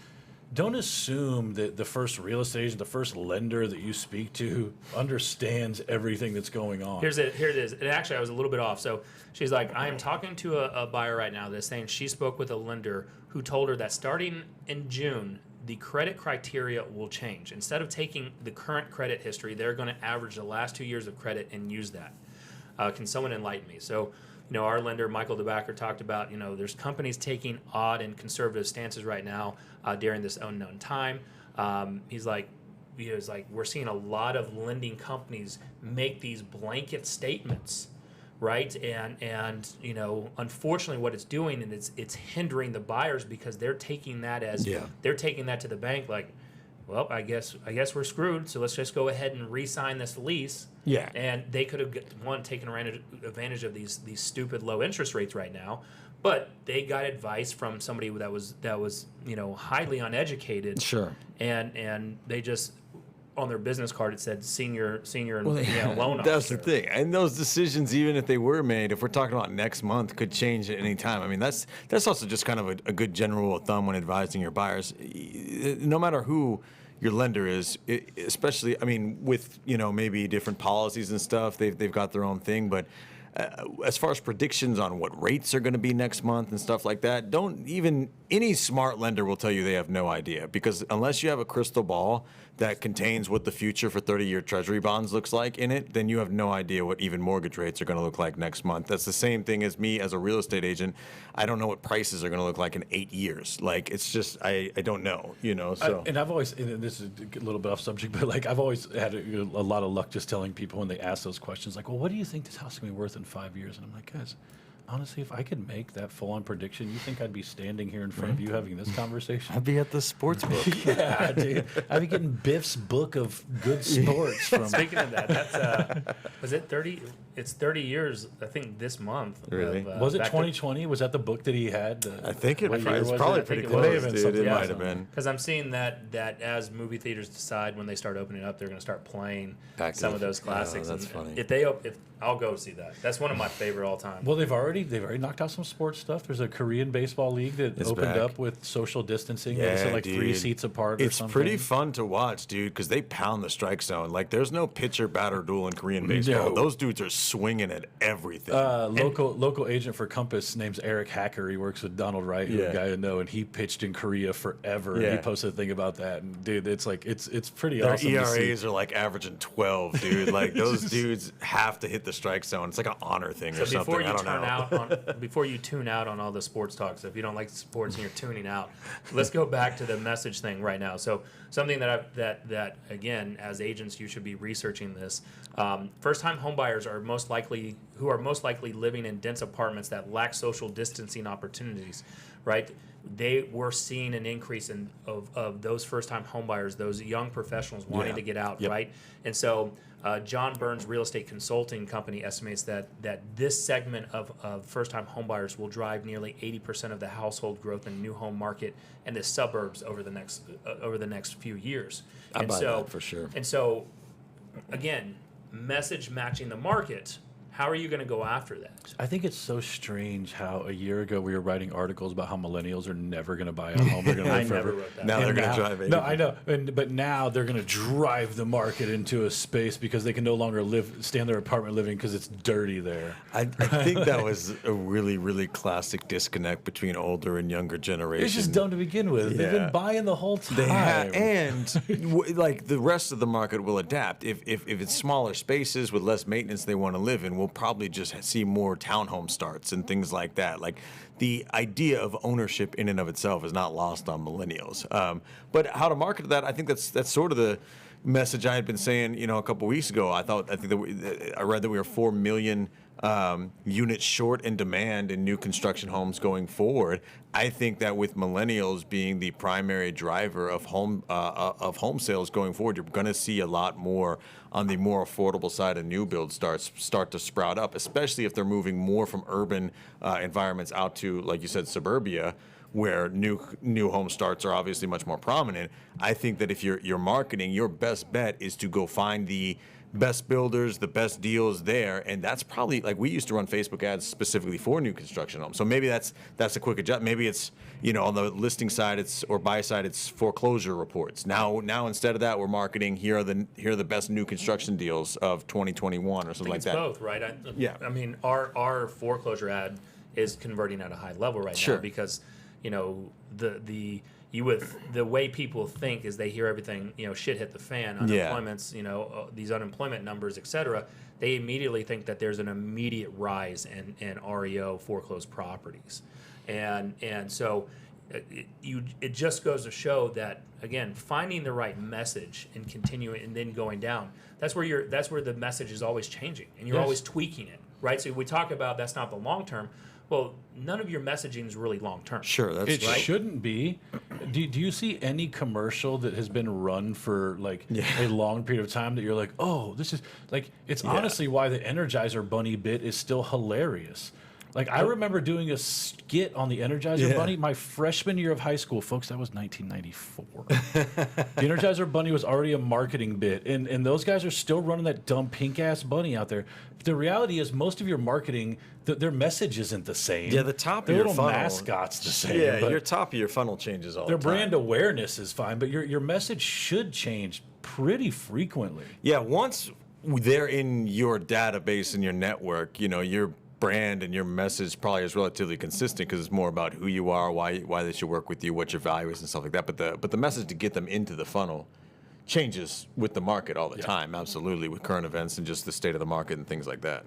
Don't assume that the first real estate agent, the first lender that you speak to understands everything that's going on. Here it is. And actually, I was a little bit off. So she's like, I am talking to a buyer right now that's saying she spoke with a lender who told her that starting in June, the credit criteria will change. Instead of taking the current credit history, they're going to average the last 2 years of credit and use that. Can someone enlighten me? So, our lender, Michael DeBacker, talked about, there's companies taking odd and conservative stances right now during this unknown time. He's like, is like we're seeing a lot of lending companies make these blanket statements, right? And unfortunately, what it's doing and it's hindering the buyers because they're taking that as they're taking that to the bank like, well, I guess we're screwed. So let's just go ahead and re-sign this lease. Yeah. And they could have taken advantage of these stupid low interest rates right now, but they got advice from somebody that was highly uneducated. Sure. And they just on their business card it said senior loan officer. That's the thing. And those decisions, even if they were made, if we're talking about next month, could change at any time. I mean, that's also just kind of a good general rule of thumb when advising your buyers. No matter who your lender is, especially, I mean, with, maybe different policies and stuff, they've got their own thing, but as far as predictions on what rates are going to be next month and stuff like that, any smart lender will tell you they have no idea, because unless you have a crystal ball that contains what the future for 30-year treasury bonds looks like in it, then you have no idea what even mortgage rates are going to look like next month. That's the same thing as me as a real estate agent. I don't know what prices are going to look like in 8 years. Like, it's just, I don't know, so. And I've always, and this is a little bit off subject, but like I've always had a lot of luck just telling people when they ask those questions, like, well, what do you think this house is going to be worth in 5 years? And I'm like, guys, honestly, if I could make that full-on prediction, you think I'd be standing here in front of you having this conversation? I'd be at the sports book. Yeah, dude. I'd be getting Biff's book of good sports from. Speaking of that, that's was it 30? It's 30 years, I think, this month. Really? Was it 2020? Was that the book that he had? I think what year it's was probably it? I pretty think it may close, have been dude. something It else might have on been. Because I'm seeing that as movie theaters decide when they start opening up, they're going to start playing Back to some the- of those classics. that's And funny. If I'll go see that. That's one of my favorite all time. Well, they've already knocked out some sports stuff. There's a Korean baseball league that It's opened back. up with social distancing. Yeah, They said like 3 dude. seats apart or It's something. pretty fun to watch, dude, because they pound the strike zone. Like, there's no pitcher batter duel in Korean baseball. No. Those dudes are swinging at everything. Local agent for Compass name's Eric Hacker. He works with Donald Wright, who's Yeah. a guy I know, and he pitched in Korea forever. And Yeah. he posted a thing about that. And dude, it's like it's pretty Their awesome to see. ERAs are like averaging 12, dude. Like, those dudes have to hit the strike zone. It's like an honor thing or So something. I don't know. before you tune out on all the sports talk, so if you don't like sports and you're tuning out, let's go back to the message thing right now. So something that again, as agents, you should be researching this. First-time homebuyers are most likely living in dense apartments that lack social distancing opportunities, right? They were seeing an increase of those first-time homebuyers, those young professionals wanting Yeah. to get out, Yep. right? And so John Burns Real Estate Consulting Company estimates that this segment of first-time homebuyers will drive nearly 80% of the household growth in the new home market and the suburbs over the next few years. I buy that for sure. And so, again, message matching the market. How are you going to go after that? I think it's so strange how a year ago we were writing articles about how millennials are never going to buy a home. They're going to I live forever. never wrote that. Now And they're going to drive 80. No, I know, but now they're going to drive the market into a space because they can no longer stay in their apartment living because it's dirty there. I think that was a really, really classic disconnect between older and younger generations. It's just dumb to begin with. They've Yeah. been buying the whole time. They like the rest of the market will adapt. If it's smaller spaces with less maintenance they want to live in, we'll probably just see more townhome starts and things like that. Like, the idea of ownership in and of itself is not lost on millennials. But how to market that, I think that's sort of the message I had been saying, a couple weeks ago. I read that we are 4 million units short in demand in new construction homes going forward. I think that with millennials being the primary driver of home sales going forward, you're going to see a lot more on the more affordable side of new build start to sprout up, especially if they're moving more from urban environments out to, like you said, suburbia, where new home starts are obviously much more prominent. I think that if you're marketing, your best bet is to go find the best builders, the best deals there, and that's probably, like, we used to run Facebook ads specifically for new construction homes. So maybe that's a quick adjustment. Maybe it's, on the listing side or buy side, it's foreclosure reports. Now instead of that, we're marketing here are the best new construction deals of 2021 or something like It's that. both, right? Yeah. I mean, our foreclosure ad is converting at a high level right Sure. now because, the way people think is they hear everything, shit hit the fan, Yeah. unemployment's, these unemployment numbers, et cetera. They immediately think that there's an immediate rise in REO foreclosed properties. And so it just goes to show that, again, finding the right message and continuing and then going down, that's where the message is always changing and you're Yes. always tweaking it, right? So we talk about that's not the long term. Well, none of your messaging is really long term. Sure, that's It right. shouldn't be. Do you see any commercial that has been run for like a long period of time that you're like, oh, this is like, it's honestly why the Energizer Bunny bit is still hilarious. Like, I remember doing a skit on the Energizer Bunny my freshman year of high school. Folks, that was 1994. The Energizer Bunny was already a marketing bit, and those guys are still running that dumb pink-ass bunny out there. But the reality is most of your marketing, their message isn't the same. Yeah, the top of their your little funnel. mascot's the same. Yeah, but your top of your funnel changes all their the time. brand awareness is fine, but your message should change pretty frequently. Yeah, once they're in your database and your network, your brand and your message probably is relatively consistent because it's more about who you are, why they should work with you, what your value is, and stuff like that. But the message to get them into the funnel changes with the market all the time. Absolutely, with current events and just the state of the market and things like that.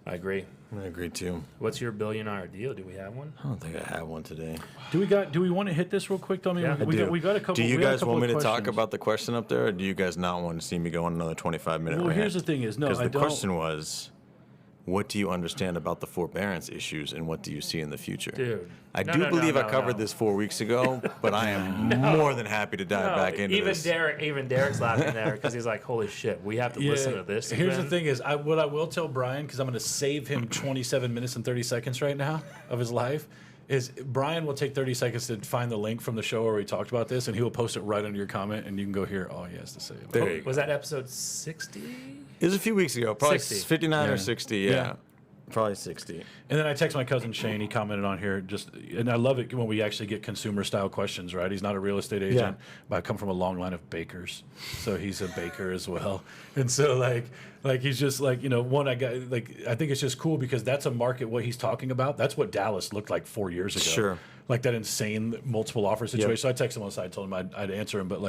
I agree. I agree too. What's your $1 billion deal? Do we have one? I don't think I have one today. Do we want to hit this real quick? I mean, Yeah, we got a couple. Do you we got a guys couple want me of to talk questions. about the question up there, or do you guys not want to see me go on another 25-minute Well, rant? here's the thing: is no, Because I the don't. question was, what do you understand about the forbearance issues, and what do you see in the future? Dude. I No, do no, believe no, I covered no. this 4 weeks ago, but I am more than happy to dive back into even this. Derek's laughing there because he's like, "Holy shit, we have to listen to this." Here's again? the thing: is what I will tell Brian, because I'm going to save him 27 minutes and 30 seconds right now of his life. Is Brian will take 30 seconds to find the link from the show where we talked about this, and he will post it right under your comment, and you can go hear all he has to say. About There it. you go. Was that episode 60? It was a few weeks ago, probably 60. 59 Yeah. or 60, Yeah. Probably 60. And then I text my cousin Shane. He commented on here, and I love it when we actually get consumer style questions. Right? He's not a real estate agent, but I come from a long line of bakers, so he's a baker as well. And so like he's just like one I got I think it's just cool because that's a market. What he's talking about, that's what Dallas looked like 4 years ago. Sure. Like that insane multiple offer situation. So I texted him on the side, told him I'd answer him. But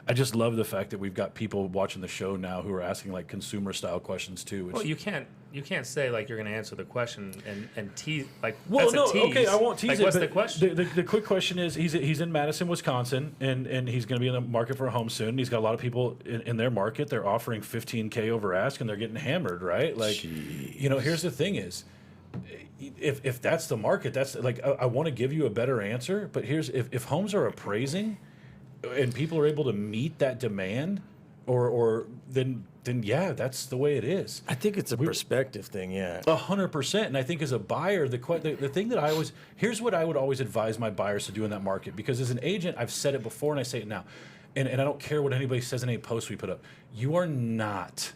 I just love the fact that we've got people watching the show now who are asking like consumer style questions too. Which, Well, you can't say like you're going to answer the question and tease like. well, that's no, a tease. okay, I won't tease like, it. What's but the question? The quick question is he's in Madison, Wisconsin, and he's going to be in the market for a home soon. He's got a lot of people in their market. They're offering $15K over ask, and they're getting hammered, right? Like, here's the thing is, if that's the market, that's like I want to give you a better answer. But here's if homes are appraising, and people are able to meet that demand, or then yeah, that's the way it is. I think it's a perspective thing, yeah. 100%. And I think as a buyer, the thing that here's what I would always advise my buyers to do in that market. Because as an agent, I've said it before and I say it now. And I don't care what anybody says in any post we put up. You are not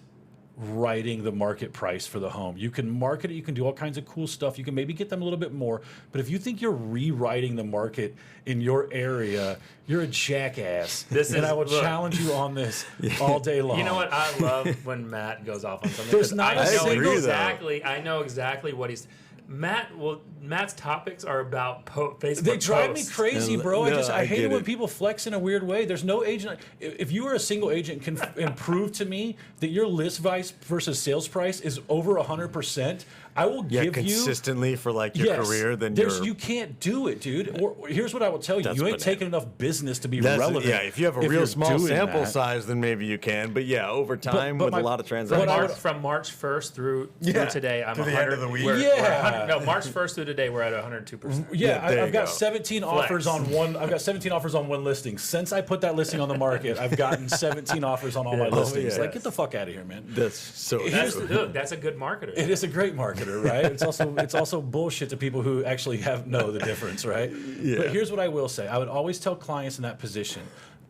writing the market price for the home. You can market it. You can do all kinds of cool stuff. You can maybe get them a little bit more. But if you think you're rewriting the market in your area, you're a jackass. I will challenge you on this all day long. You know what? I love when Matt goes off on something. There's 'cause not I a know single- exactly. I know exactly what he's. Matt's topics are about Facebook. They drive me posts. crazy, bro. No, I hate get it when it. people flex in a weird way. There's no agent. If you are a single agent can and prove to me that your list price versus sales price is over 100%, I will Yeah, give you consistently for like your career, then you can't do it, dude. Or here's what I will tell you: That's you ain't banana. taking enough business to be That's- relevant. Yeah, if you have a real you're small doing sample that. size, then maybe you can. But yeah, over time but with my- a lot of but transactions. I would- From March 1st through Yeah, today, I'm to the 100. end of the week. We're Yeah. 100 no, March 1st through today, we're at 102%. Yeah, There I've you got go. 17 Flex. offers on one. I've got 17 offers on one listing. Since I put that listing on the market, I've gotten 17 offers on all my listings. yeah. Like, get the fuck out of here, man. That's so That's, true. look, that's a good marketer. It is a great marketer, right? It's also bullshit to people who actually know the difference, right? Yeah. But here's what I will say: I would always tell clients in that position,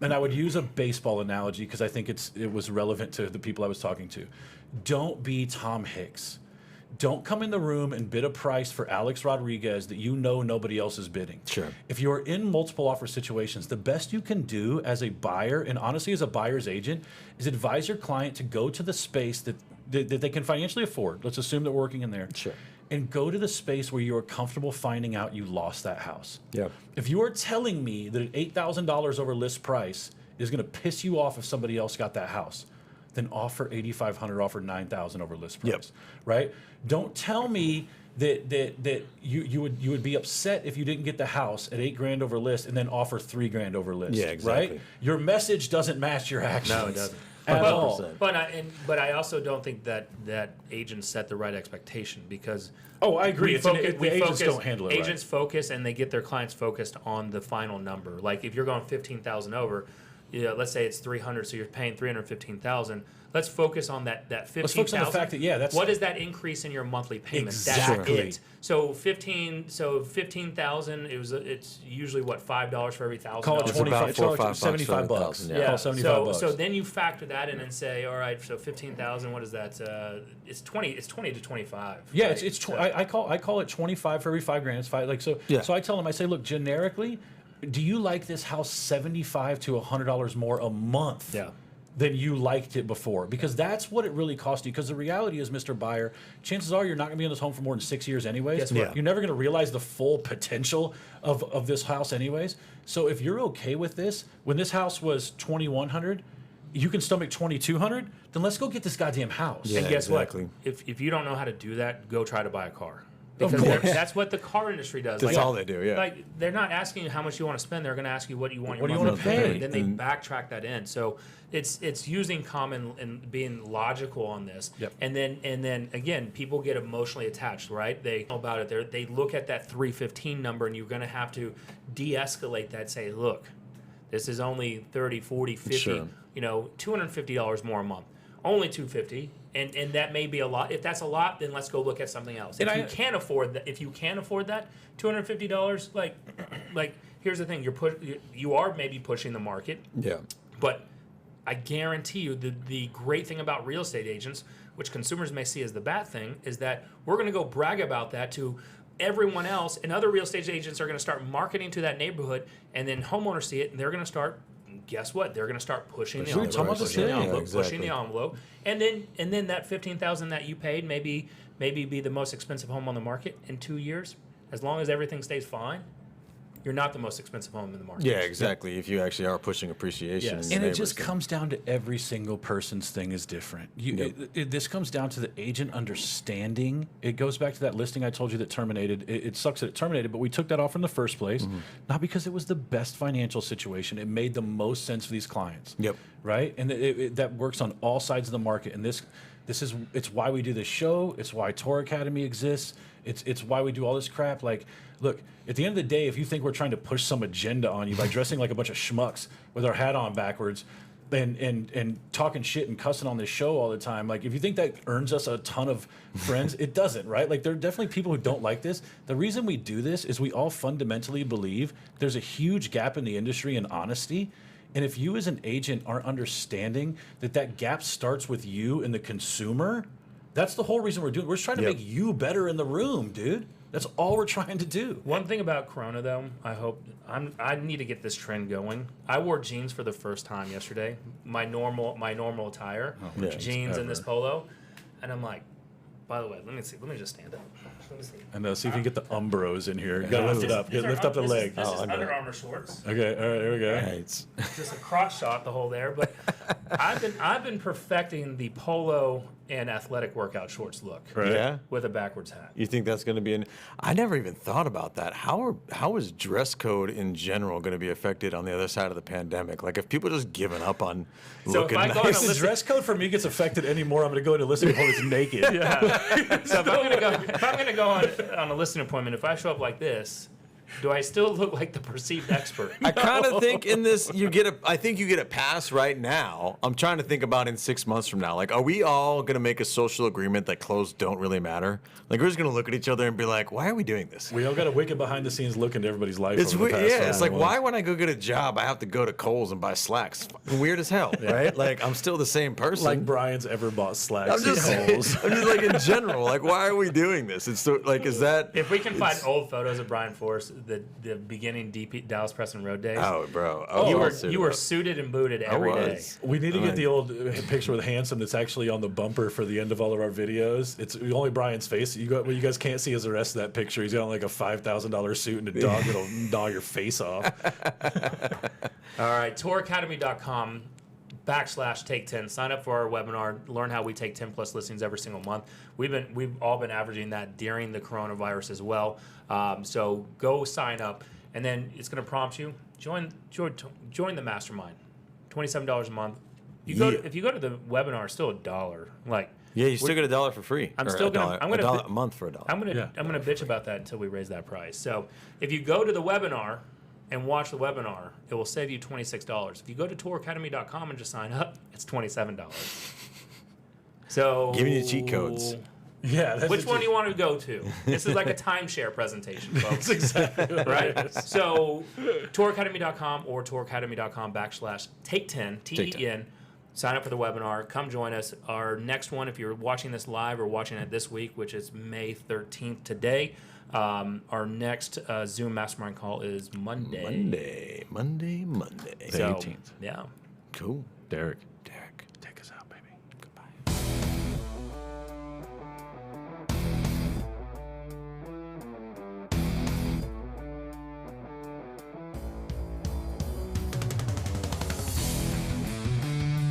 and I would use a baseball analogy because I think it was relevant to the people I was talking to. Don't be Tom Hicks. Don't come in the room and bid a price for Alex Rodriguez that you know nobody else is bidding. Sure. If you're in multiple offer situations, the best you can do as a buyer, and honestly as a buyer's agent, is advise your client to go to the space that they can financially afford. Let's assume they're working in there. Sure. And go to the space where you are comfortable finding out you lost that house. Yep. If you are telling me that an $8,000 over list price is going to piss you off if somebody else got that house, then offer $8,500, offer $9,000 over list price. Yep. Right? Don't tell me that you would be upset if you didn't get the house at $8,000 over list and then offer $3,000 over list. Yeah, exactly. Right? Your message doesn't match your actions. No, it doesn't. At all. 100%. But I also don't think that agents set the right expectation because Oh, I agree. we Agents focus, don't handle it agents focus and they get their clients focused on the final number. Like if you're going 15,000 over, let's say it's 300, so you're paying 315,000. Let's focus on that 15,000. Let's focus on the fact that that's what is that increase in your monthly payment? Exactly. That's it. So 15,000. It's usually what, $5 for every $1,000. Call it It's about 25, $4 or $5 $75 for bucks. 1,000, Yeah. Call it 75 bucks. So then you factor that in and say, all right, so 15,000. What is that? It's 20. It's 20 to 25. Yeah, right? it's I call it 25 for every $5,000. It's five, like so. Yeah. So I tell them, I say, look, generically, do you like this house $75 to $100 more a month? Yeah. Than you liked it before, because that's what it really cost you. Because the reality is, Mr. Buyer, chances are you're not going to be in this home for more than 6 years anyways. Guess what? Yeah. You're never going to realize the full potential of this house anyways. So if you're okay with this, when this house was $2,100, you can stomach $2,200. Then let's go get this goddamn house. Yeah. And guess exactly. what? If you don't know how to do that, go try to buy a car. Of Because course. that's what the car industry does. That's all they do, yeah. Like they're not asking you how much you want to spend. They're going to ask you what you want. What do you want wanna pay? And then they backtrack that in. So it's using common and being logical on this. Yep. And then again, people get emotionally attached, right? They know about it. They look at that 315 number, and you're going to have to de-escalate that. Say, look, this is only 30, 40, 50. Sure. $250 more a month. Only $250, and that may be a lot. If that's a lot, then let's go look at something else. If you can't afford that, $250, like here's the thing: you are maybe pushing the market, Yeah. but I guarantee you the great thing about real estate agents, which consumers may see as the bad thing, is that we're going to go brag about that to everyone else, and other real estate agents are going to start marketing to that neighborhood, and then homeowners see it, and they're going to start. Guess what? They're going to start pushing the We were envelope, talking about this pushing the today. envelope, Yeah, pushing the envelope, and then that 15,000 that you paid maybe be the most expensive home on the market in 2 years. As long as everything stays fine, you're not the most expensive home in the market. Yeah, exactly. If you actually are pushing appreciation. Yes. in And your it just neighbors, comes down to every single person's thing is different. This comes down to the agent understanding. It goes back to that listing I told you that terminated. It sucks that it terminated, but we took that offer in the first place, not because it was the best financial situation. It made the most sense for these clients. Yep. Right? And that works on all sides of the market. And it's why we do this show. It's why Tour Academy exists. It's why we do all this crap. Like, look, at the end of the day, if you think we're trying to push some agenda on you by dressing like a bunch of schmucks with our hat on backwards and talking shit and cussing on this show all the time, like if you think that earns us a ton of friends, it doesn't, right? Like there are definitely people who don't like this. The reason we do this is we all fundamentally believe there's a huge gap in the industry in honesty. And if you as an agent aren't understanding that gap starts with you and the consumer, that's the whole reason we're doing it. We're just trying to Yep. make you better in the room, dude. That's all we're trying to do. One thing about Corona, though, I need to get this trend going. I wore jeans for the first time yesterday. My normal attire, yeah. jeans and this polo, and I'm like, by the way, let me see. Let me just stand up. Let me see. And see if you can get the Umbros in here. You gotta lift it up. Lift up the leg. This is Under Armour shorts. Okay, all right, there we go. Right. Just a crotch shot the whole there, but I've been perfecting the polo and athletic workout shorts look Right. Yeah. with a backwards hat. You think that's going to be I never even thought about that. How is dress code in general going to be affected on the other side of the pandemic? Like if people just given up on So if looking I go on a nice. If the dress code for me gets affected anymore, I'm going to go into listening hall that's naked. So if I'm gonna go on a listing appointment, if I show up like this, do I still look like the perceived expert? I kind of think in this I think you get a pass right now. I'm trying to think about in 6 months from now. Like, are we all gonna make a social agreement that clothes don't really matter? Like, we're just gonna look at each other and be like, why are we doing this? We all got a wicked behind the scenes look into everybody's life. It's over the weird. past Yeah, it's like, 21. why when I go get a job, I have to go to Kohl's and buy slacks? It's fucking weird as hell, right? Like, I'm still the same person. Like Brian's ever bought slacks. I'm just, at Kohl's. I'm just like in general, like, why are we doing this? It's so, like, is that? If we can find old photos of Brian Force, the beginning Dallas Preston Road days, Oh, bro. you were suited and booted every day. We need to get the old picture with Handsome that's actually on the bumper for the end of all of our videos. It's only Brian's face. What you guys can't see is the rest of that picture. He's got like a $5,000 suit and a dog that'll gnaw your face off. All right, touracademy.com. /Take 10. Sign up for our webinar. Learn how we take 10 plus listings every single month. We've all been averaging that during the coronavirus as well. So go sign up, and then it's going to prompt you join the mastermind. $27 a month. If you go to the webinar, it's still $1. Like Yeah, you still get $1 for free. I'm Or still a gonna- I'm gonna $1 bi- a month for $1. I'm gonna bitch about that until we raise that price. So if you go to the webinar and watch the webinar, it will save you $26. If you go to touracademy.com and just sign up, it's $27. So Giving you cheat codes. Yeah. That's Which one do you want to go to? This is like a timeshare presentation, folks. exactly Right? So touracademy.com or touracademy.com /Take 10, TEN. Sign up for the webinar. Come join us. Our next one, if you're watching this live or watching it this week, which is May 13th today, our next Zoom mastermind call is Monday. Monday. The So, 18th. yeah. Cool. Derek.